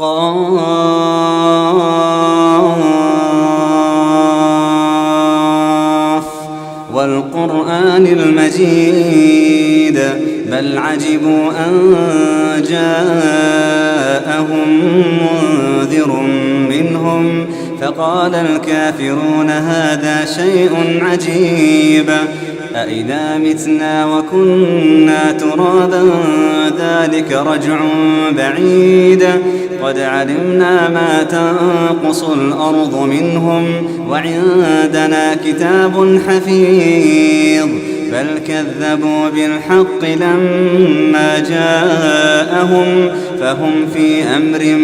قاف والقرآن المجيد بل عجبوا أن جاءهم منذر منهم فقال الكافرون هذا شيء عجيب أإذا متنا وكنا ترابا ذلك رجع بعيد قد علمنا ما تنقص الأرض منهم وعندنا كتاب حفيظ بل كذبوا بالحق لما جاءهم فهم في أمر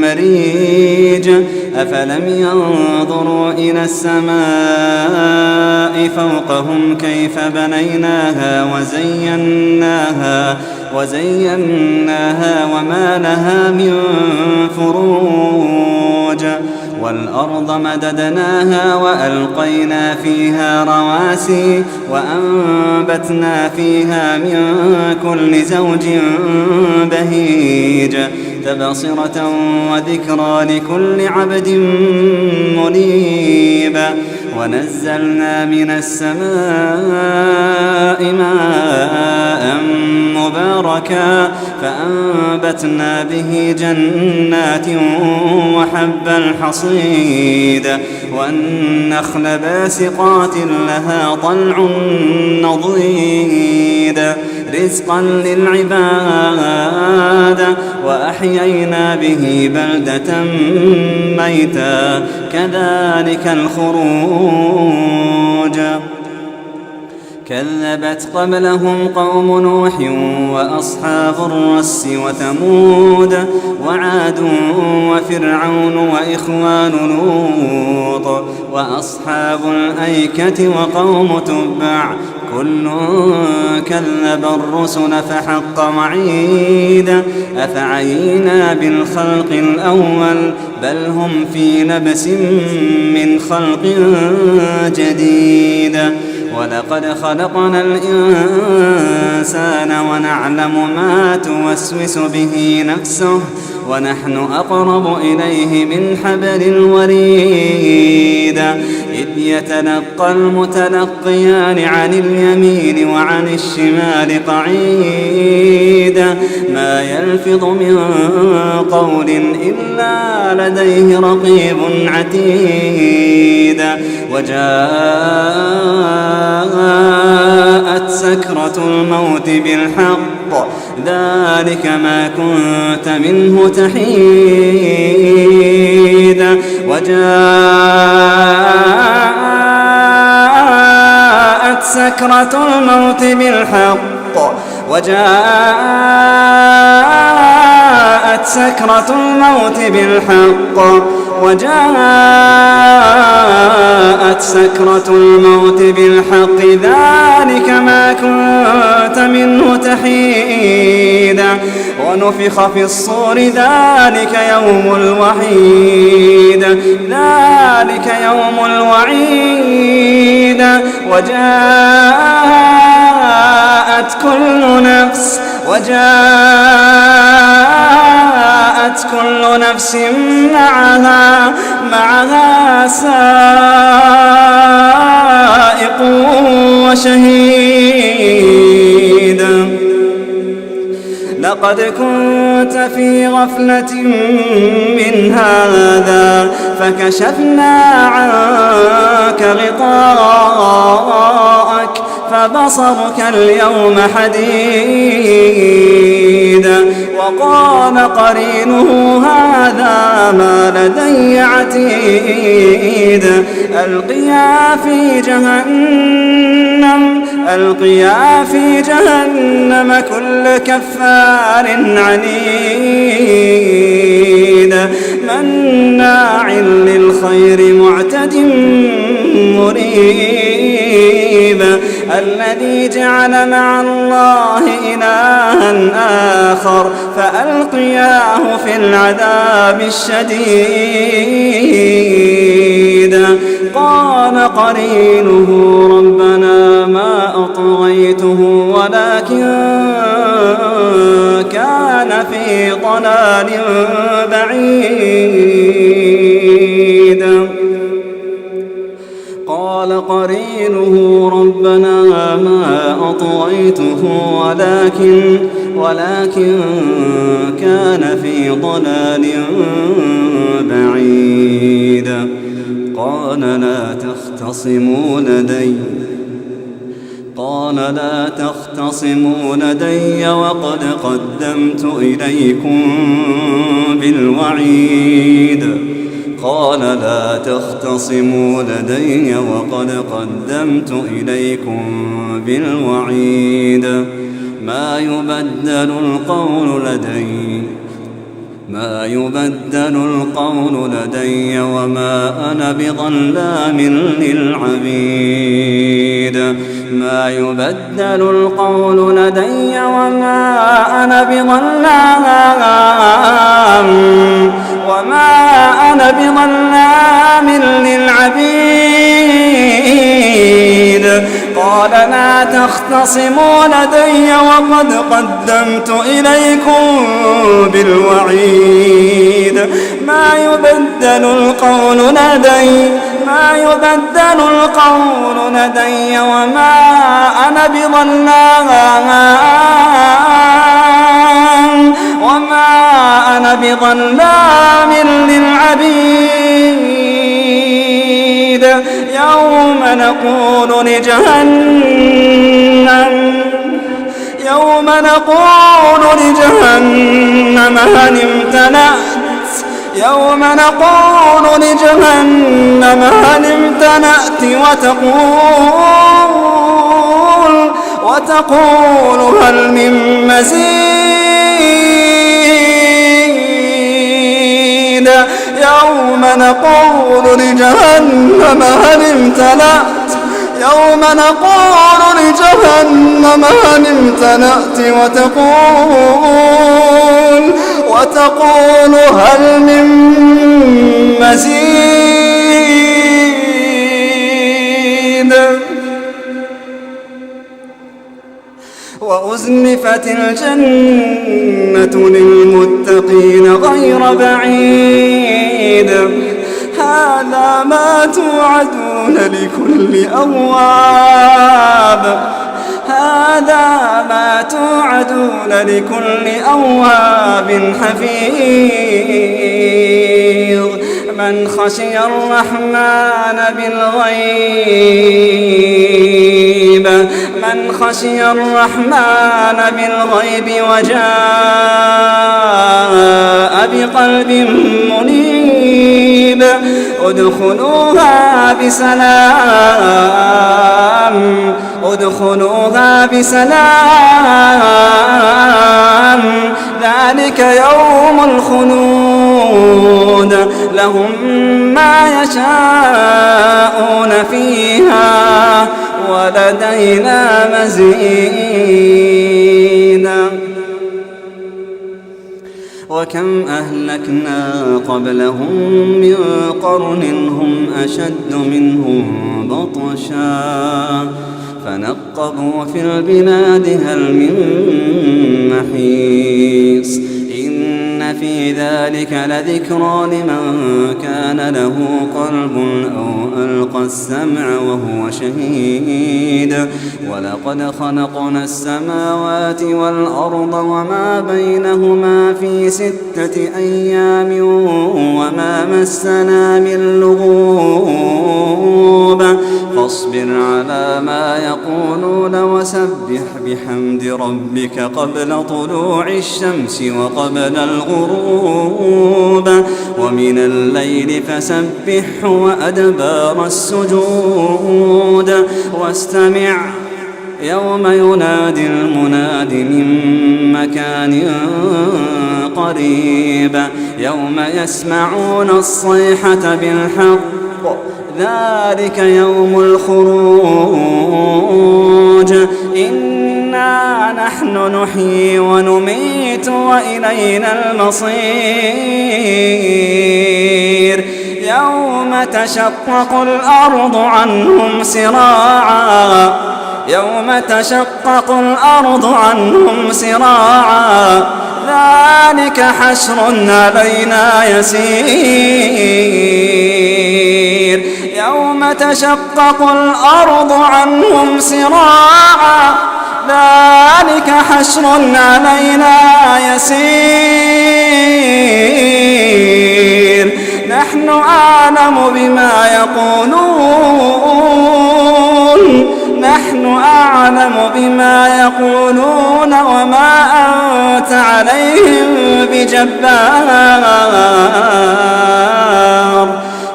مريج أفلم ينظروا إلى السماء فوقهم كيف بنيناها وزيناها وما لها من فروج والأرض مددناها وألقينا فيها رواسي وأنبتنا فيها من كل زوج بهيج تبصرة وذكرى لكل عبد منيب ونزلنا من السماء ماء مباركا فأنبتنا به جنات وحب الحصيد والنخل باسقات لها طلع نضيد رزقا للعباد وأحيينا به بلدة ميتا كذلك الخروج كذبت قبلهم قوم نوح وأصحاب الرس وثمود وعاد وفرعون وإخوان لوط وأصحاب الأيكة وقوم تبع كل كذب الرسل فحق وعيد أفعينا بالخلق الأول بل هم في لبس من خلق جديد ولقد خلقنا الإنسان ونعلم ما توسوس به نفسه ونحن أقرب إليه من حبل الوريد إذ يتلقى المتلقيان عن اليمين وعن الشمال قعيد ما يلفظ من قول إلا لديه رقيب عتيد وجاءت سكرة الموت بالحق ذلك ما كنت منه تحيد وجاءت سكرة الموت بالحق وجاءت سكرة الموت بالحق وجاءت سكرة الموت بالحق ذلك ما كنت منه تحيد ونفخ في الصور ذلك يوم الوعيد ذلك يوم الوعيد وجاءت كل نفس معها سائق وشهيد لقد كنت في غفلة من هذا فكشفنا عنك غطاءك فبصرك اليوم حديد وقال قرينه هذا ما لدي عتيد ألقيا في جهنم كل كفار عنيد مناع للخير معتد مريب الذي جعل مع الله إلها آخر فألقياه في العذاب الشديد قال قرينه ربنا ما أطغيته ولكن كان كان في ضلال بعيد. قال قرينه ربنا ما أطغيته ولكن كان في ضلال بعيد. قال لا تختصموا لدي وقد قدمت إليكم بالوعيد. قال لا تختصموا لدي وقد قدمت إليكم بالوعيد. ما يبدل القول لدي وما أنا بظلام للعبيد. ما يبدل القول لدي وما أنا بظلام للعبيد. قال لا تختصموا لدي وقد قدمت إليكم بالوعيد. ما يبدل القول لدي وما أنا بظلام للعبيد. يوم نقول لجهنم هل امتلأت وتقول هل من مزيد. يوم نقول لجهنم هل امتلأت وتقول هل من مزيد. وأزلفت الجنة للمتقين غير بعيد. هذا ما توعدون لكل أواب حفيظ. من خشي الرحمن بالغيب وجاء بقلب منيب. ادخلوها بسلام ذلك يوم الخلود. لهم ما يشاءون فيها ولدينا مزيد. وكم أهلكنا قبلهم من قرن هم أشد منهم بطشا فنقبوا في البلاد هل من محيص. إن في ذلك لذكرى لمن كان له قلب أو ألقى السمع وهو شهيد. ولقد خلقنا السماوات والأرض وما بينهما في 6 أيام وما مسنا من لغوب. فاصبر على ما يقولون وسبح بحمد ربك قبل طلوع الشمس وقبل الغروب ومن الليل فسبحه وأدبار السجود. واستمع يوم ينادي المناد من مكان قريب. يوم يسمعون الصيحة بالحق ذلك يوم الخروج. إنا نحن نحيي ونميت وإلينا المصير. يوم تشقق الأرض عنهم سراعا ذلك حشر علينا يسير يوم تشقق الأرض عنهم سراعا ذلك حشر علينا يسير نحن أعلم بما يقولون وما أنت عليهم بجبار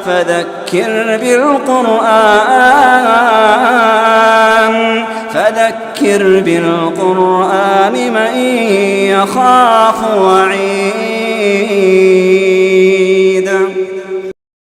فذكر بالقرآن من يخاف وعيد